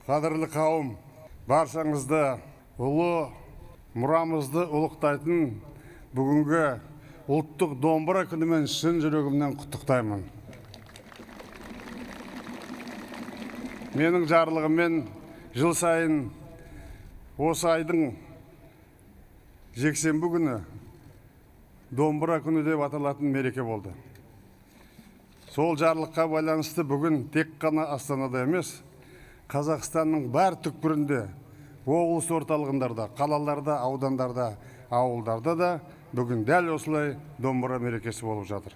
Қадірлі қауым, баршаңызды ұлы мұрамызды ұлықтайтын бүгінгі ұлттық домбыра күнімен шын жүрегімнен құттықтаймын. Менің жарлығыммен жыл сайын осы айдың жексенбі күні домбыра күні деп аталатын мереке болды. Сол жарлыққа байланысты бүгін тек қана Астанада емес, Қазақстанның бар түкпірінде, облыс орталығындарда, қалаларда, аудандарда, ауылдарда да бүгін дәл осылай домбыра мерекесі болып жатыр.